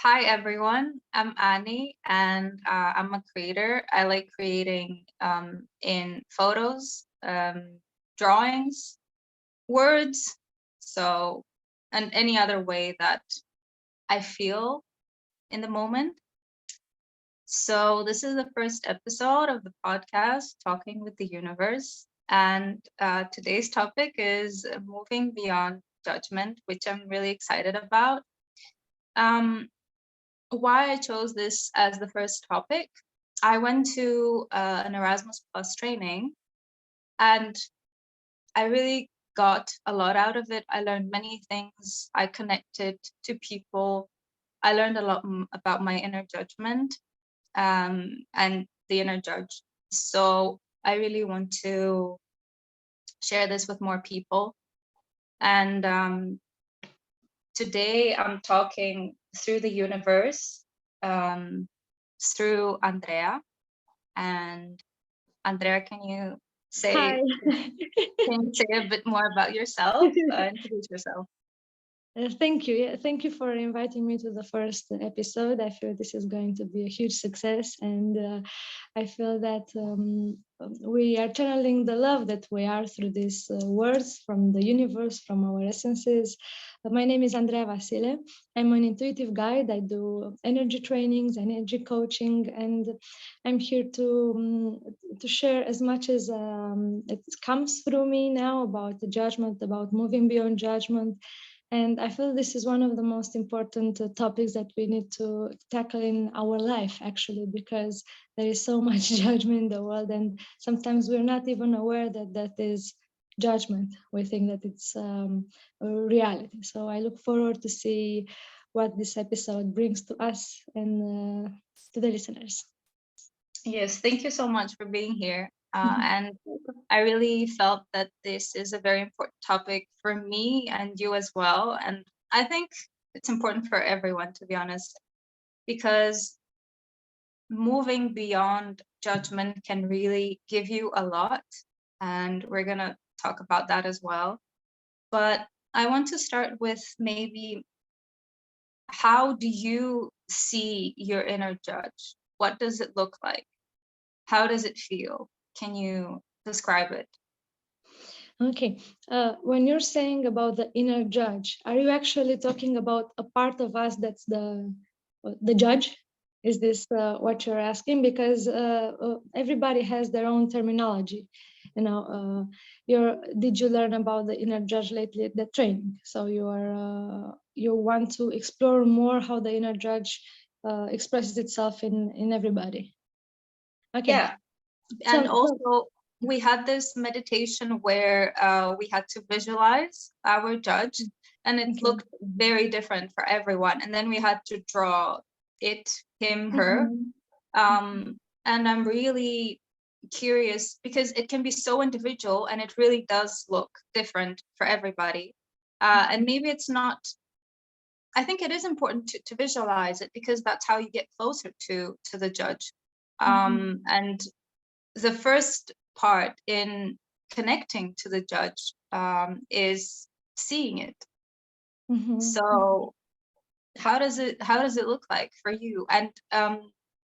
Hi everyone, I'm Ani and I'm a creator. I like creating in photos, drawings, words, so and any other way that I feel in the moment. So this is the first episode of the podcast, Talking with the Universe. And today's topic is moving beyond judgment, which I'm really excited about. Um, why I chose this as the first topic. I went to an Erasmus Plus training and I really got a lot out of it. I learned many things. I connected to people. I learned a lot about my inner judgment and the inner judge. So I really want to share this with more people. And today I'm talking through the universe, through Andreea. And Andreea, Hi. can you say a bit more about yourself? Introduce yourself. Thank you. Yeah, thank you for inviting me to the first episode. I feel this is going to be a huge success, and I feel that we are channeling the love that we are through these words from the universe, from our essences. My name is Andreea Vasile. I'm an intuitive guide. I do energy trainings, energy coaching, and I'm here to share as much as it comes through me now about the judgment, about moving beyond judgment. And I feel this is one of the most important topics that we need to tackle in our life, actually, because there is so much judgment in the world, and sometimes we're not even aware that that is judgment. We think that it's a reality. So I look forward to see what this episode brings to us and to the listeners. Yes, thank you so much for being here. And I really felt that this is a very important topic for me and you as well. And I think it's important for everyone, to be honest, because moving beyond judgment can really give you a lot. And we're going to talk about that as well. But I want to start with maybe how do you see your inner judge? What does it look like? How does it feel? Can you describe it? Okay. When you're saying about the inner judge, are you actually talking about a part of us that's the judge? Is this what you're asking? Because everybody has their own terminology. You know, did you learn about the inner judge lately at the training? So you want to explore more how the inner judge expresses itself in everybody. Okay. Yeah. And So also, we had this meditation where we had to visualize our judge, and it okay. looked very different for everyone. And then we had to draw it, him, her. Mhm. And I'm really curious because it can be so individual and it really does look different for everybody. And maybe it's not, I think it is important to visualize it because that's how you get closer to the judge. Mhm. And the first part in connecting to the judge is seeing it. Mhm. So how does it look like for you? And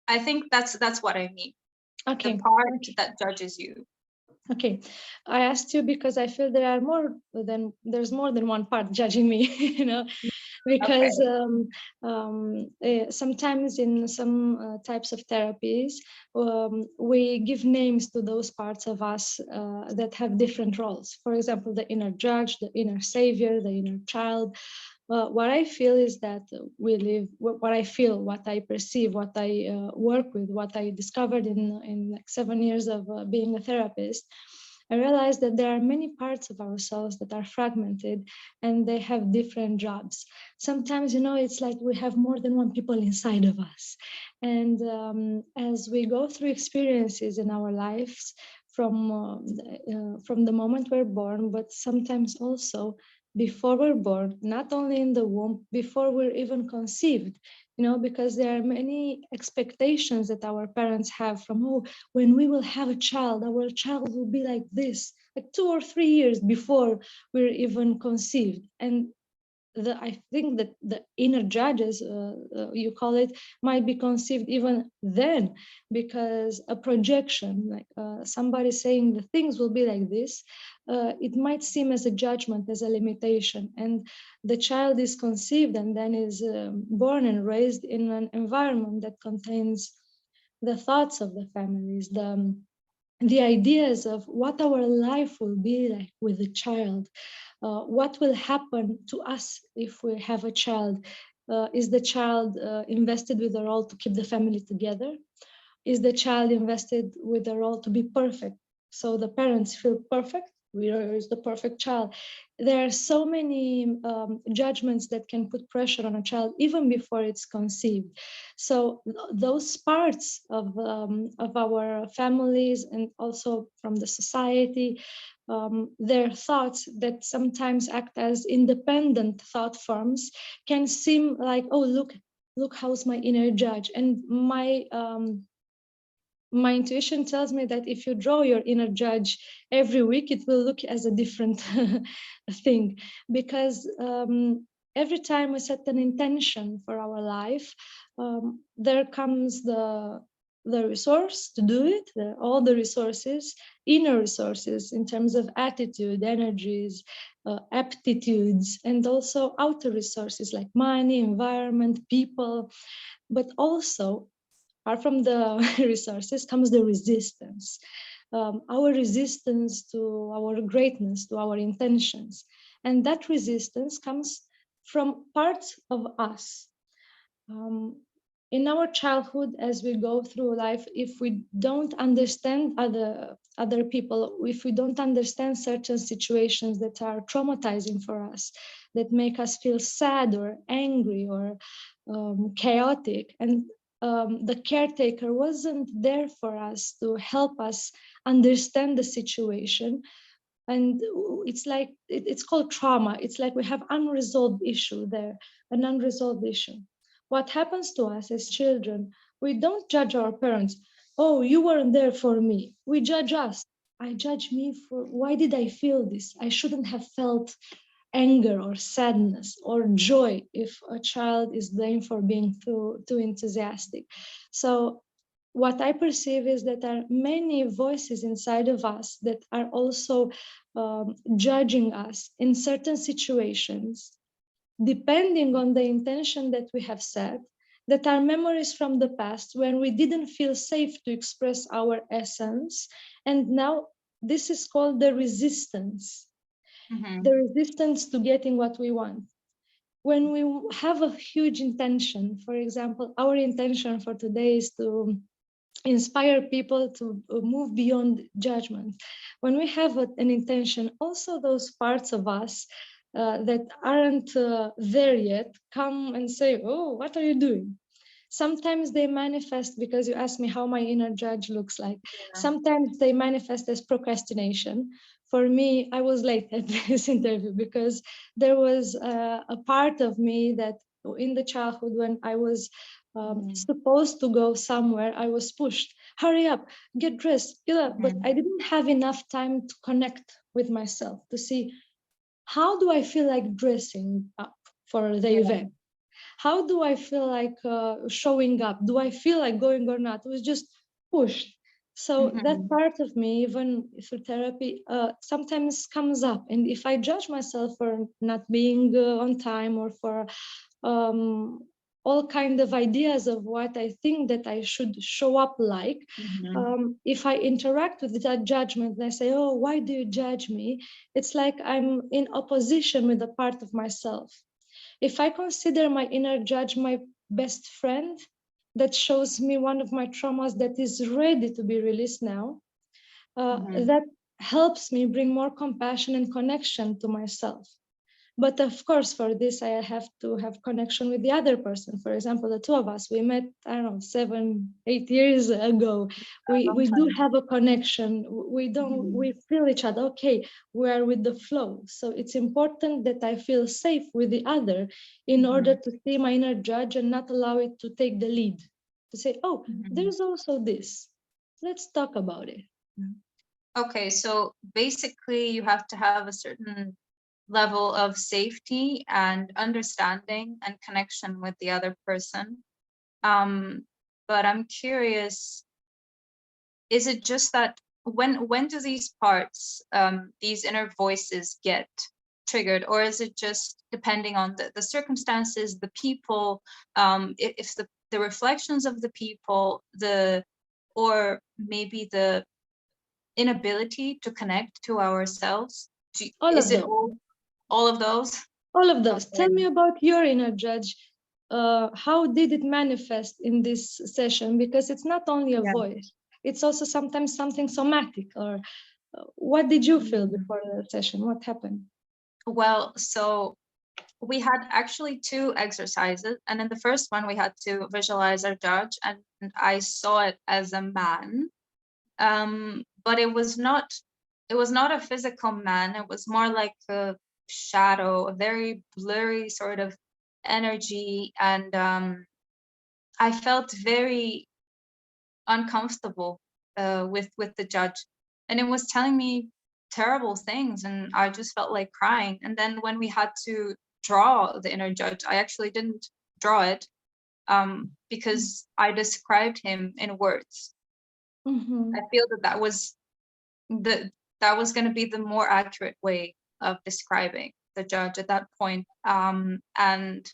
I think that's what I mean. The Okay. part that judges you. Okay. I asked you because I feel there's more than one part judging me, because Okay. sometimes in some types of therapies, we give names to those parts of us that have different roles. For example, the inner judge, the inner savior, the inner child. What I feel is that we live. What I feel, what I perceive, what I work with, what I discovered in like 7 years of being a therapist. I realized that there are many parts of ourselves that are fragmented and they have different jobs. Sometimes, it's like we have more than one people inside of us. And as we go through experiences in our lives, from the moment we're born, but sometimes also before we're born, not only in the womb, before we're even conceived, because there are many expectations that our parents have from, oh, when we will have a child, our child will be like this, like 2 or 3 years before we're even conceived. And I think that the inner judges, you call it, might be conceived even then, because a projection, like somebody saying the things will be like this, it might seem as a judgment, as a limitation. And the child is conceived and then is born and raised in an environment that contains the thoughts of the families, the ideas of what our life will be like with a child, what will happen to us if we have a child. Is the child invested with a role to keep the family together? Is the child invested with a role to be perfect, so the parents feel perfect? Where is the perfect child? There are so many judgments that can put pressure on a child even before it's conceived. So those parts of our families and also from the society, their thoughts that sometimes act as independent thought forms, can seem like, oh, look how's my inner judge. And my intuition tells me that if you draw your inner judge every week, it will look as a different thing, because every time we set an intention for our life, there comes the resource to do it, all the resources, inner resources in terms of attitude, energies, aptitudes, and also outer resources like money, environment, people. But also, apart from the resources, comes the resistance. Our resistance to our greatness, to our intentions. And that resistance comes from parts of us. In our childhood, as we go through life, if we don't understand other people, if we don't understand certain situations that are traumatizing for us, that make us feel sad or angry or chaotic, and the caretaker wasn't there for us to help us understand the situation, and it's like it's called trauma. It's like we have unresolved issue there, an unresolved issue. What happens to us as children? We don't judge our parents. Oh, you weren't there for me. We judge us. I judge me for, why did I feel this? I shouldn't have felt anger or sadness or joy if a child is blamed for being too enthusiastic. So what I perceive is that there are many voices inside of us that are also judging us in certain situations, depending on the intention that we have set, that are memories from the past when we didn't feel safe to express our essence. And now this is called the resistance, the resistance to getting what we want. When we have a huge intention, for example, our intention for today is to inspire people to move beyond judgment. When we have an intention, also those parts of us that aren't there yet come and say, oh, what are you doing? Sometimes they manifest, because you asked me how my inner judge looks like. Yeah. Sometimes they manifest as procrastination. For me, I was late at this interview because there was a part of me that in the childhood, when I was supposed to go somewhere, I was pushed. Hurry up, get dressed, get up. But I didn't have enough time to connect with myself, to see, how do I feel like dressing up for the event? How do I feel like showing up? Do I feel like going or not? It was just pushed. So that part of me, even through therapy, sometimes comes up. And if I judge myself for not being on time, or for all kind of ideas of what I think that I should show up like, if I interact with that judgment and I say, oh, why do you judge me? It's like I'm in opposition with a part of myself. If I consider my inner judge my best friend, that shows me one of my traumas that is ready to be released now, that helps me bring more compassion and connection to myself. But of course, for this, I have to have connection with the other person. For example, the two of us, we met, I don't know, 7, 8 years ago. We do have a connection. We feel each other. Okay, we are with the flow. So it's important that I feel safe with the other in order to see my inner judge and not allow it to take the lead. To say, oh, there's also this. Let's talk about it. Okay, so basically you have to have a certain level of safety and understanding and connection with the other person. But I'm curious, is it just that when do these parts, these inner voices get triggered, or is it just depending on the circumstances, the people, if the reflections of the people, or maybe the inability to connect to ourselves? All Is of it those. all of those? All of those. Tell Okay. me about your inner judge. How did it manifest in this session? Because it's not only a Yeah. voice, it's also sometimes something somatic. Or what did you feel before the session? What happened? Well, so we had actually two exercises, and in the first one we had to visualize our judge, and I saw it as a man, but it was not a physical man. It was more like a shadow, a very blurry sort of energy, and I felt very uncomfortable with the judge, and it was telling me terrible things, and I just felt like crying. And then when we had to draw the inner judge, I actually didn't draw it, because I described him in words. Mm-hmm. I feel that was going to be the more accurate way of describing the judge at that point. And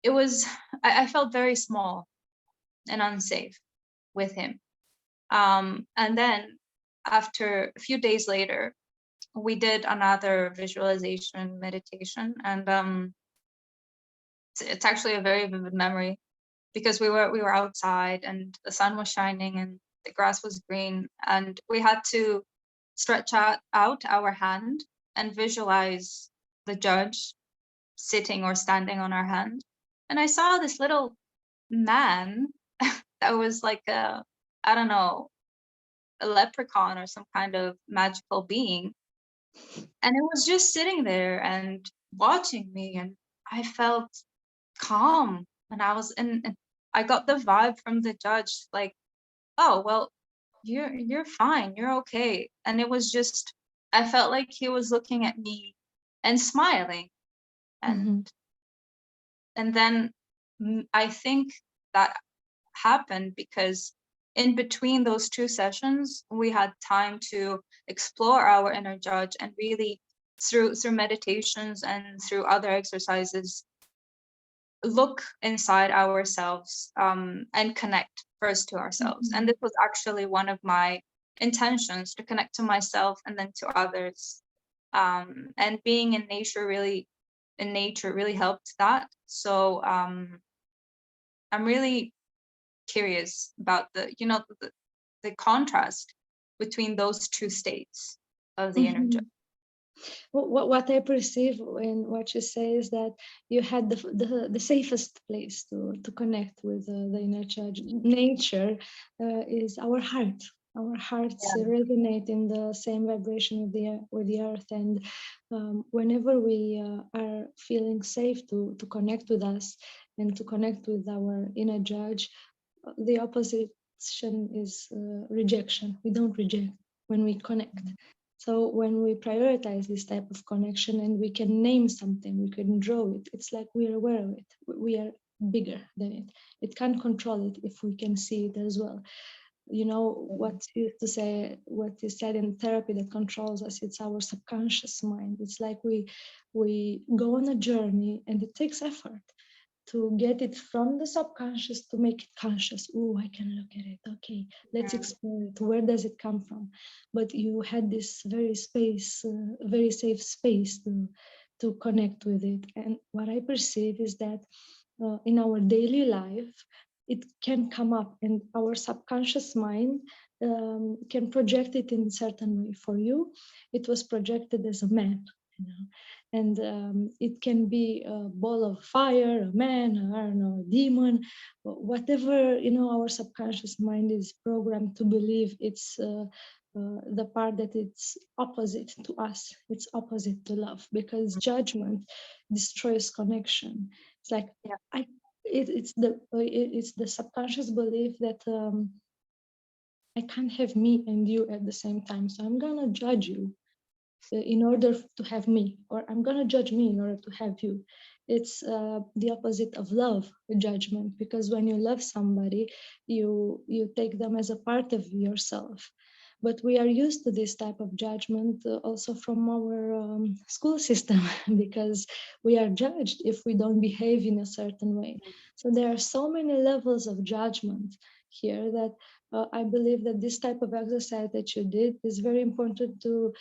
it was, I felt very small and unsafe with him. And then after a few days later, we did another visualization meditation, and it's actually a very vivid memory, because we were outside and the sun was shining and the grass was green, and we had to stretch out our hand and visualize the judge sitting or standing on our hand. And I saw this little man that was like I don't know, a leprechaun or some kind of magical being. And it was just sitting there and watching me, and I felt calm. And and I got the vibe from the judge, like, oh well, you're fine, you're okay. And it was just, I felt like he was looking at me and smiling. Mm-hmm. And then I think that happened because in between those two sessions we had time to explore our inner judge, and really through meditations and through other exercises look inside ourselves, and connect first to ourselves. And this was actually one of my intentions, to connect to myself and then to others. And being in nature really helped that. So I'm really curious about the contrast between those two states of the inner Mm-hmm. judge. What I perceive in what you say is that you had the safest place to connect with the inner judge. Nature is our heart. Our hearts Yeah. resonate in the same vibration with the earth, and whenever we are feeling safe to connect with us and to connect with our inner judge, the opposition is rejection. We don't reject when we connect. So when we prioritize this type of connection and we can name something, we can draw it, it's like we're aware of it. We are bigger than it. It can't control it if we can see it as well. You know what you used to say, what you said in therapy that controls us, it's our subconscious mind. It's like we go on a journey and it takes effort to get it from the subconscious to make it conscious. Oh, I can look at it. Okay, let's explore it. Where does it come from? But you had this very safe space to connect with it. And what I perceive is that in our daily life, it can come up, and our subconscious mind can project it in a certain way. For you, it was projected as a man, you know, and it can be a ball of fire, a man, I don't know, a demon, whatever, you know. Our subconscious mind is programmed to believe it's the part that it's opposite to us, it's opposite to love, because judgment destroys connection. It's like Yeah. it's the subconscious belief that I can't have me and you at the same time, so I'm gonna judge you. in order to have me, or I'm going to judge me in order to have you. It's the opposite of love, judgment, because when you love somebody, you take them as a part of yourself. But we are used to this type of judgment also from our school system because we are judged if we don't behave in a certain way. So there are so many levels of judgment here that I believe that this type of exercise that you did is very important to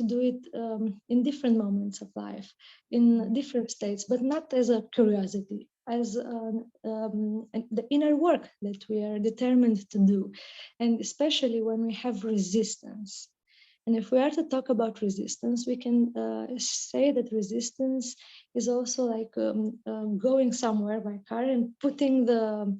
do it in different moments of life, in different states, but not as a curiosity, as the inner work that we are determined to do, and especially when we have resistance. And if we are to talk about resistance, we can say that resistance is also like going somewhere by car and putting the,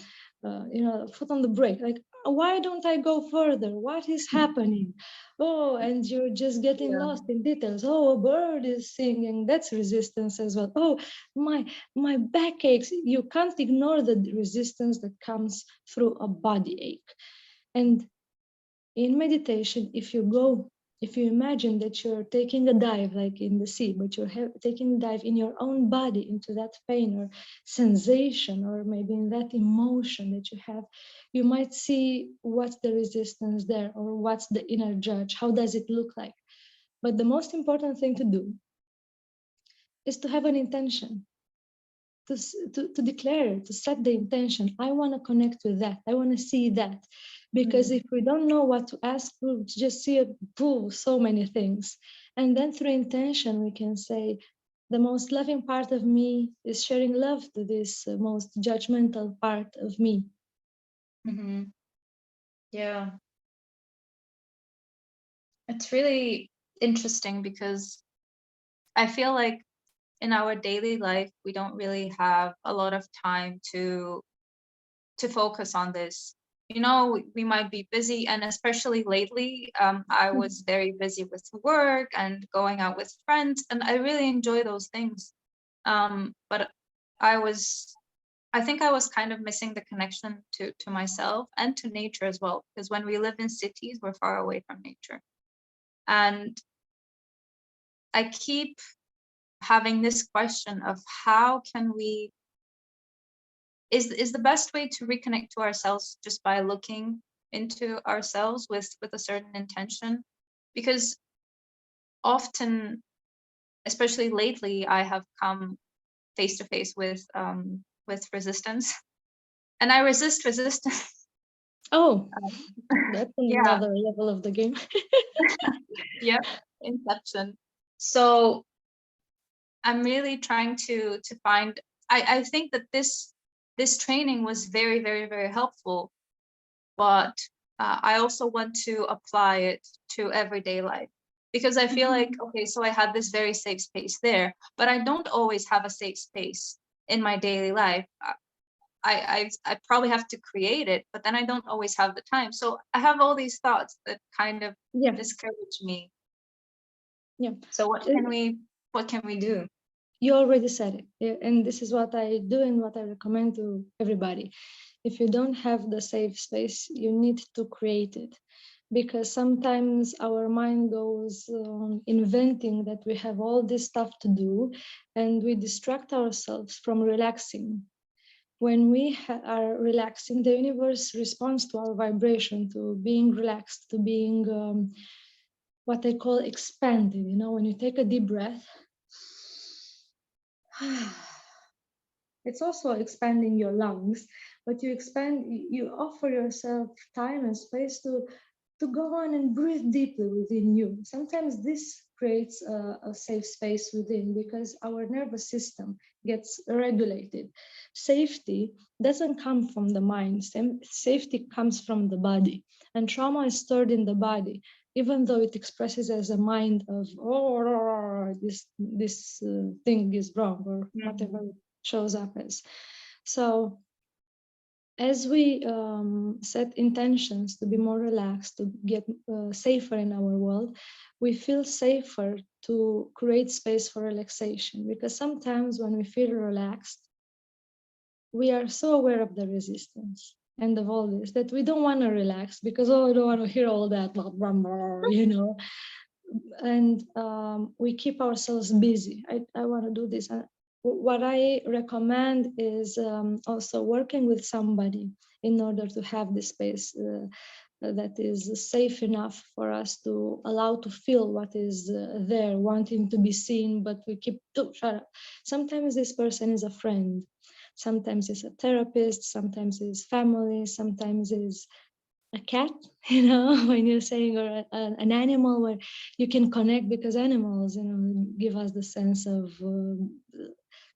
foot on the brake. Like, why don't I go further? What is happening? Oh, and you're just getting Yeah. lost in details. Oh, a bird is singing. That's resistance as well. Oh, my back aches. You can't ignore the resistance that comes through a body ache. And in meditation, if you imagine that you're taking a dive like in the sea, but you're taking a dive in your own body into that pain or sensation, or maybe in that emotion that you have, you might see what's the resistance there, or what's the inner judge, how does it look like. But the most important thing to do is to have an intention, to declare, to set the intention. I want to connect with that. I want to see that. Because if we don't know what to ask, we'll just see it, so many things. And then through intention, we can say, the most loving part of me is sharing love to this most judgmental part of me. Yeah. It's really interesting because I feel like in our daily life, we don't really have a lot of time to focus on this. You know, we might be busy, and especially lately, I was very busy with work and going out with friends, and I really enjoy those things. But I think I was kind of missing the connection to myself and to nature as well, because when we live in cities, we're far away from nature. And I keep having this question of how can we, is the best way to reconnect to ourselves just by looking into ourselves with a certain intention? Because often, especially lately, I have come face to face with resistance, and I resist resistance. Oh, that's Yeah, another level of the game. yeah, inception. So I'm really trying to find. I think that this training was very, very, very helpful, but I also want to apply it to everyday life, because I feel like, okay, so I had this very safe space there, but I don't always have a safe space in my daily life. I probably have to create it, but then I don't always have the time. So I have all these thoughts that kind of Yeah, discourage me. yeah. So what can we do? You already said it. Yeah, and this is what I do and what I recommend to everybody. If you don't have the safe space, you need to create it, because sometimes our mind goes inventing that we have all this stuff to do, and we distract ourselves from relaxing. When we are relaxing, the universe responds to our vibration, to being relaxed, to being what I call expanded. You know, when you take a deep breath, it's also expanding your lungs, but you offer yourself time and space to go on and breathe deeply within you. Sometimes this creates a safe space within, because our nervous system gets regulated. Safety doesn't come from the mind. Safety comes from the body, and trauma is stored in the body, even though it expresses as a mind of, oh, this thing is wrong, or whatever it shows up as. So as we set intentions to be more relaxed, to get safer in our world, we feel safer to create space for relaxation. Because sometimes when we feel relaxed, we are so aware of the resistance and of all this that we don't want to relax, because, oh, I don't want to hear all that, blah, blah, blah, you know. and we keep ourselves busy. I want to do this. What I recommend is also working with somebody in order to have this space that is safe enough for us to allow to feel what is there, wanting to be seen, but we keep to shut up. Sometimes this person is a friend, sometimes it's a therapist, sometimes it's family, sometimes it's a cat, when you're saying, or an animal where you can connect, because animals, give us the sense of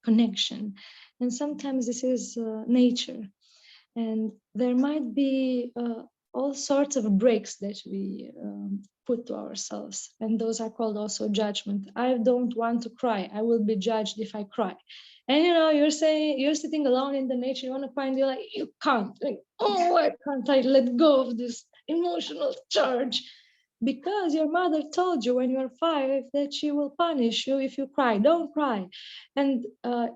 connection. And sometimes this is nature. And there might be all sorts of breaks that we put to ourselves. And those are called also judgment. I don't want to cry. I will be judged if I cry. And you're saying, you're sitting alone in the nature, you want to cry, and you're like, you can't. Like, oh, why can't I let go of this emotional charge? Because your mother told you when you were 5 that she will punish you if you cry. Don't cry. And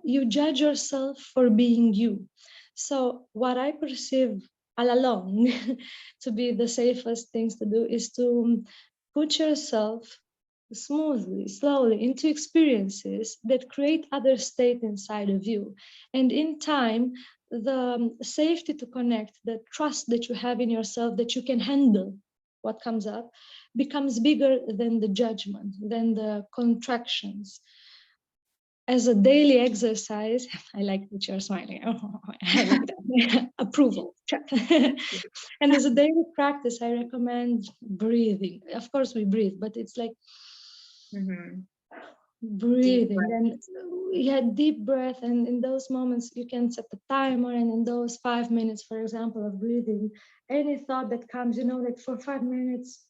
you judge yourself for being you. So what I perceive all along to be the safest things to do is to put yourself smoothly, slowly into experiences that create other state inside of you. And in time, the safety to connect, the trust that you have in yourself, that you can handle what comes up, becomes bigger than the judgment, than the contractions. As a daily exercise, I like that you're smiling. Oh, I like that. Approval. And as a daily practice, I recommend breathing. Of course, we breathe, but it's like breathing. And yeah, deep breath. And in those moments, you can set a timer. And in those 5 minutes, for example, of breathing, any thought that comes, like for 5 minutes,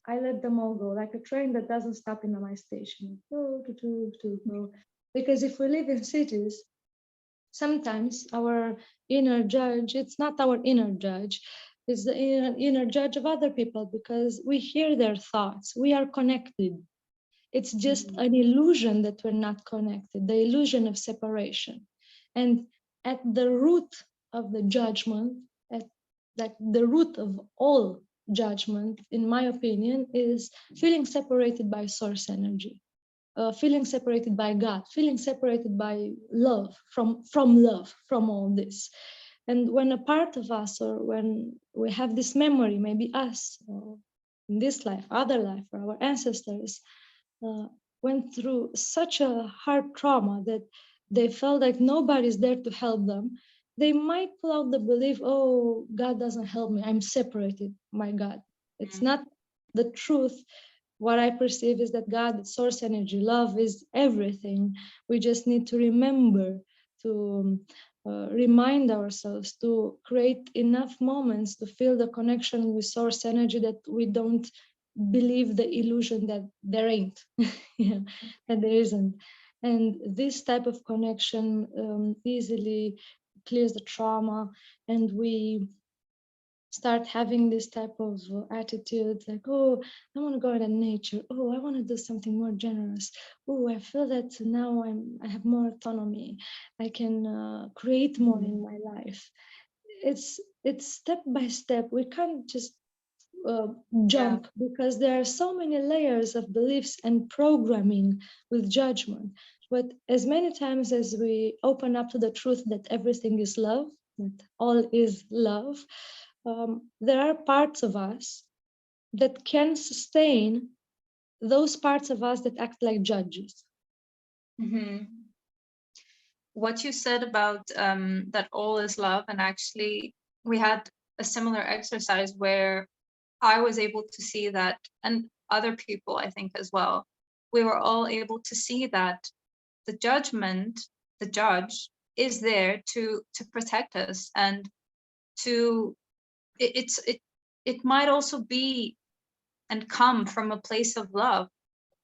I let them all go, like a train that doesn't stop in my station. Go, go. Because if we live in cities, sometimes our inner judge, it's not our inner judge, it's the inner judge of other people, because we hear their thoughts, we are connected. It's just an illusion that we're not connected, the illusion of separation. And at the root of the judgment, at the root of all judgment, in my opinion, is feeling separated by source energy. Feeling separated by God, feeling separated by love, from love, from all this. And when a part of us, or when we have this memory, maybe us, or in this life, other life, or our ancestors, went through such a hard trauma that they felt like nobody's there to help them, they might pull out the belief, oh, God doesn't help me, I'm separated, my God. It's not the truth. What I perceive is that God, source energy, love is everything. We just need to remember to remind ourselves to create enough moments to feel the connection with source energy, that we don't believe the illusion that there ain't, yeah, that there isn't. And this type of connection easily clears the trauma, and we start having this type of attitude, like, oh, I want to go into nature, oh, I want to do something more generous, oh, I feel that now I have more autonomy, I can create more in my life. It's step by step. We can't just jump, because there are so many layers of beliefs and programming with judgment. But as many times as we open up to the truth that everything is love, that all is love, there are parts of us that can sustain those parts of us that act like judges. What you said about that all is love, and actually we had a similar exercise where I was able to see that, and other people, I think, as well, we were all able to see that the judgment, the judge, is there to protect us, and it might also be and come from a place of love.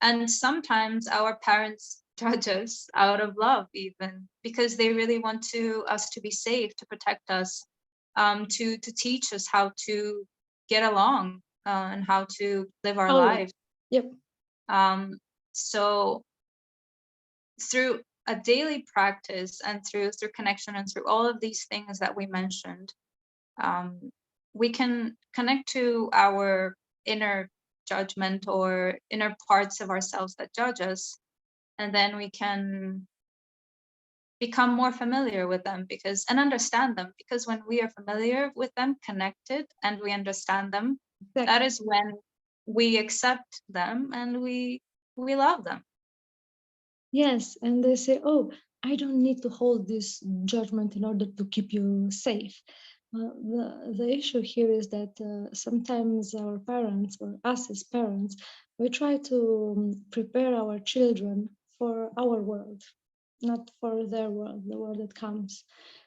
And sometimes our parents judge us out of love, even because they really want us to be safe, to protect us, to teach us how to get along, and how to live our lives. Yep. So through a daily practice, and through connection, and through all of these things that we mentioned, we can connect to our inner judgment or inner parts of ourselves that judge us. And then we can become more familiar with them and understand them, because when we are familiar with them, connected, and we understand them, that is when we accept them and we love them. Yes, and they say, oh, I don't need to hold this judgment in order to keep you safe. The issue here is that sometimes our parents, or us as parents, we try to prepare our children for our world, not for their world, the world that comes.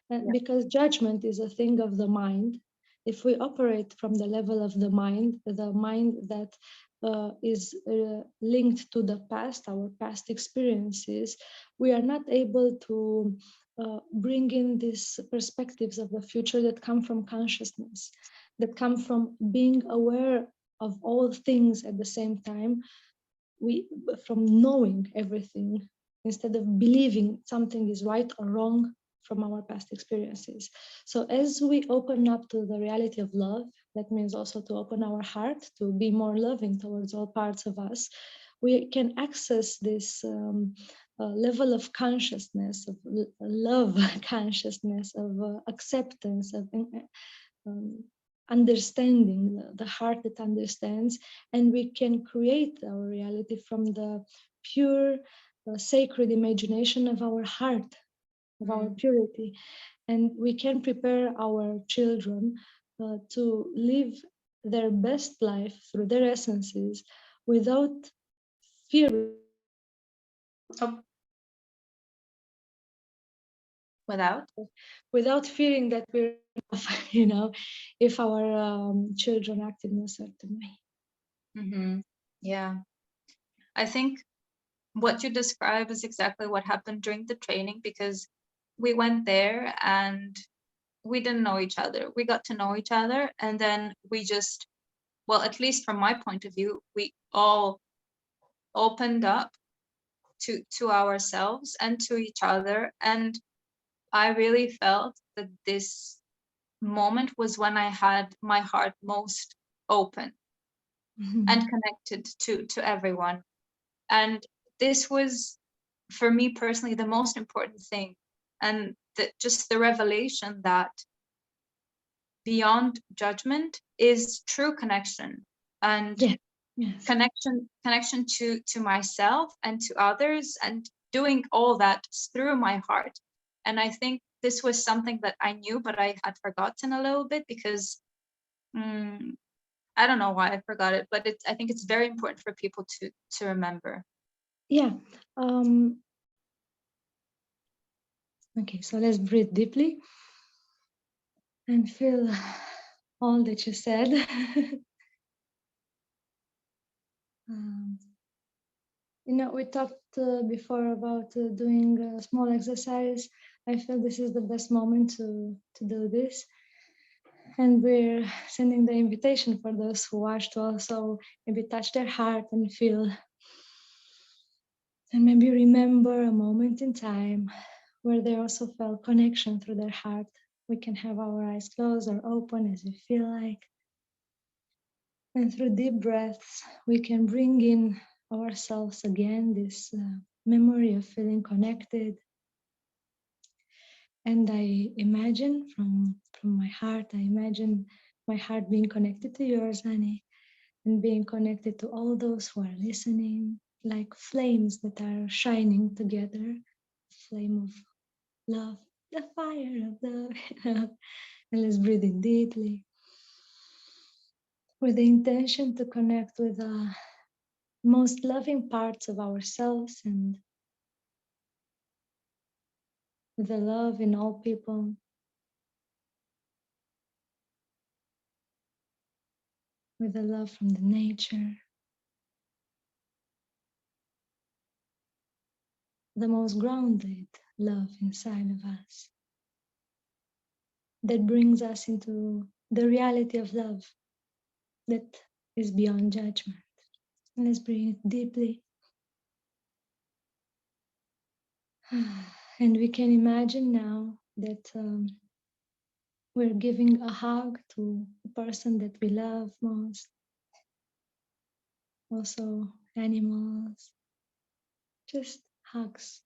And because judgment is a thing of the mind, if we operate from the level of the mind that is linked to the past, our past experiences, we are not able to bring in these perspectives of the future that come from consciousness, that come from being aware of all things at the same time, from knowing everything instead of believing something is right or wrong from our past experiences. So as we open up to the reality of love, that means also to open our heart, to be more loving towards all parts of us, we can access this level of consciousness, of love consciousness, of acceptance, of understanding, the heart that understands, and we can create our reality from the pure, sacred imagination of our heart, of our purity. And we can prepare our children to live their best life through their essences without fear. Without fearing that we're if our children act in a certain way. Yeah, I think what you describe is exactly what happened during the training, because we went there and we didn't know each other. We got to know each other, and then we just, well, at least from my point of view, we all opened up to ourselves and to each other. And I really felt that this moment was when I had my heart most open and connected to everyone. And this was, for me personally, the most important thing. And just the revelation that beyond judgment is true connection, and connection to myself and to others, and doing all that through my heart. And I think this was something that I knew, but I had forgotten a little bit, because I don't know why I forgot it, but I think it's very important for people to remember. Yeah. Okay, so let's breathe deeply and feel all that you said. We talked before about doing a small exercise. I feel this is the best moment to do this. And we're sending the invitation for those who watch to also maybe touch their heart and feel, and maybe remember a moment in time where they also felt connection through their heart. We can have our eyes closed or open as we feel like. And through deep breaths, we can bring in ourselves again, this memory of feeling connected. And I imagine from my heart, I imagine my heart being connected to yours, Ani, and being connected to all those who are listening, like flames that are shining together, flame of love, the fire of love. And let's breathe in deeply with the intention to connect with the most loving parts of ourselves and with the love in all people. With the love from the nature, the most grounded love inside of us that brings us into the reality of love that is beyond judgment. And let's breathe deeply. And we can imagine now that we're giving a hug to the person that we love most. also animals, just hugs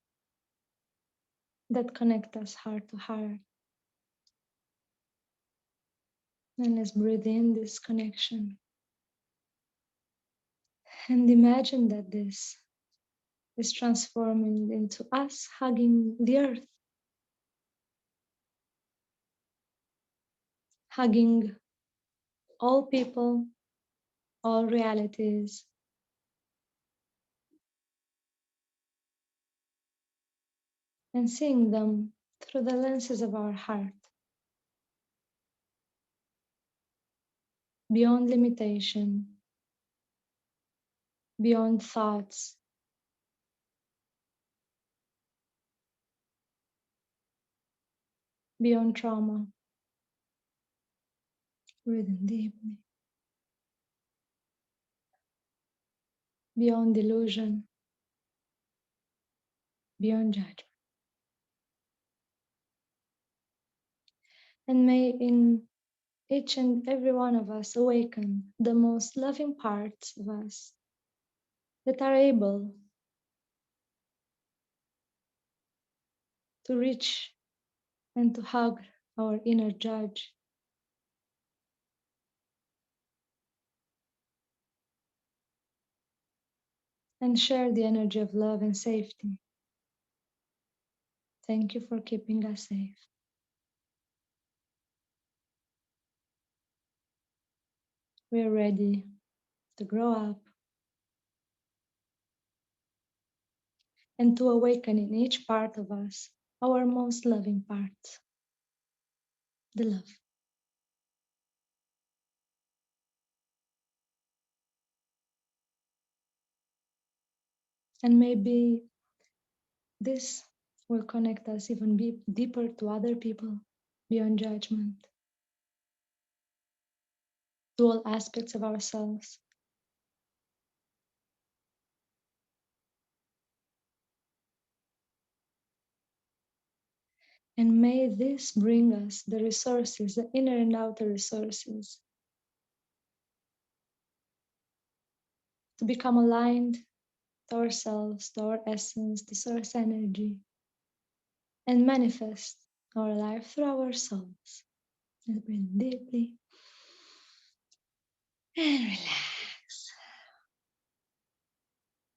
that connect us heart to heart. And let's breathe in this connection and imagine that this is transforming into us hugging the earth, hugging all people, all realities, and seeing them through the lenses of our heart, beyond limitation, beyond thoughts, beyond trauma. Breathing deeply, beyond delusion, beyond judgment. And may in each and every one of us awaken the most loving parts of us that are able to reach and to hug our inner judge, and share the energy of love and safety. Thank you for keeping us safe. We are ready to grow up and to awaken in each part of us our most loving parts, the love. And maybe this will connect us even deeper to other people beyond judgment, to all aspects of ourselves. And may this bring us the resources, the inner and outer resources, to become aligned to ourselves, to our essence, to source energy, and manifest our life through our souls. Let's breathe deeply and relax.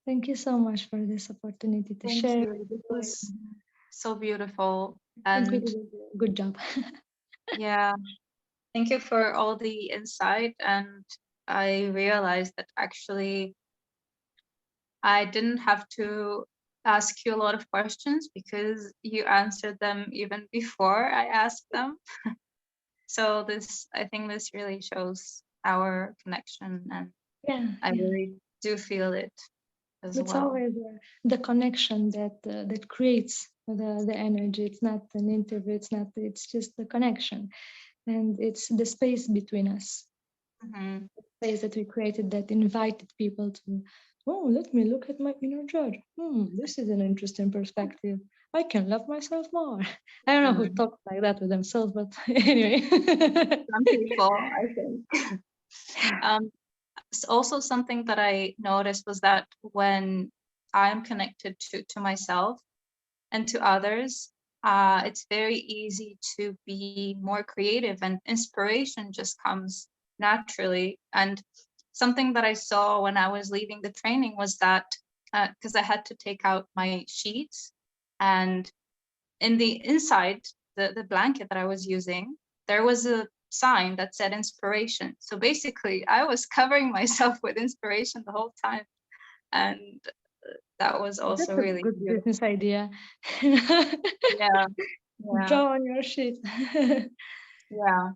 Thank you so much for this opportunity to Thank share. you. This was so beautiful. I think we And did a good job. yeah, thank you for all the insight. And I realized that actually I didn't have to ask you a lot of questions because you answered them even before I asked them. So this, I think this really shows our connection, and Yeah, I yeah. really do feel it as It's well. always the connection that creates the energy. It's not an interview. It's not. It's just the connection, and it's the space between us. Mhm. Space that we created that invited people to. Oh, let me look at my inner judge. This is an interesting perspective. I can love myself more. I don't know who Mm. talks like that with themselves, but anyway. Some people, I think. Um, Also something that I noticed was that when I'm connected to myself and to others, it's very easy to be more creative, and inspiration just comes naturally. And something that I saw when I was leaving the training was that because I had to take out my sheets, and in the inside, the blanket that I was using, there was a sign that said inspiration. So basically, I was covering myself with inspiration the whole time. And that was also That's a really good beautiful. business idea. Yeah, yeah, Draw on your sheet. yeah.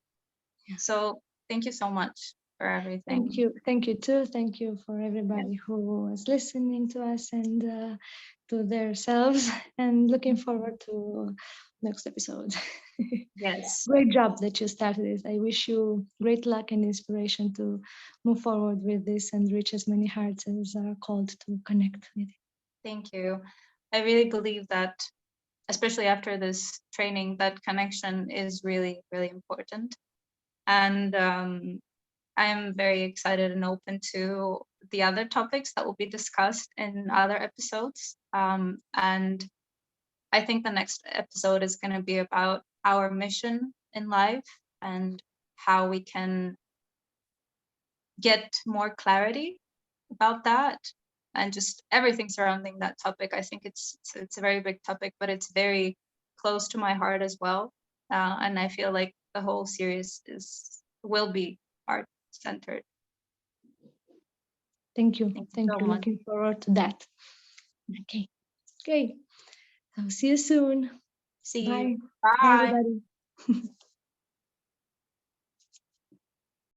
So thank you so much for Thank everything. you. Thank you too. Thank you for Yeah. everybody who was listening to us and to themselves, and looking forward to next episode. Yes, Great job that you started this. I wish you great luck and inspiration to move forward with this and reach as many hearts as are called to connect with it. thank you. I really believe that, especially after this training, that connection is really, really important. And I'm very excited and open to the other topics that will be discussed in other episodes. And I think the next episode is going to be about our mission in life and how we can get more clarity about that and just everything surrounding that topic. I think it's a very big topic, but it's very close to my heart as well. And I feel like the whole series will be heart centered. Thank you. Thank you Thank so you. much. Looking forward to that. Okay. Okay. So see you soon. See Bye. you. Bye, Bye. everybody.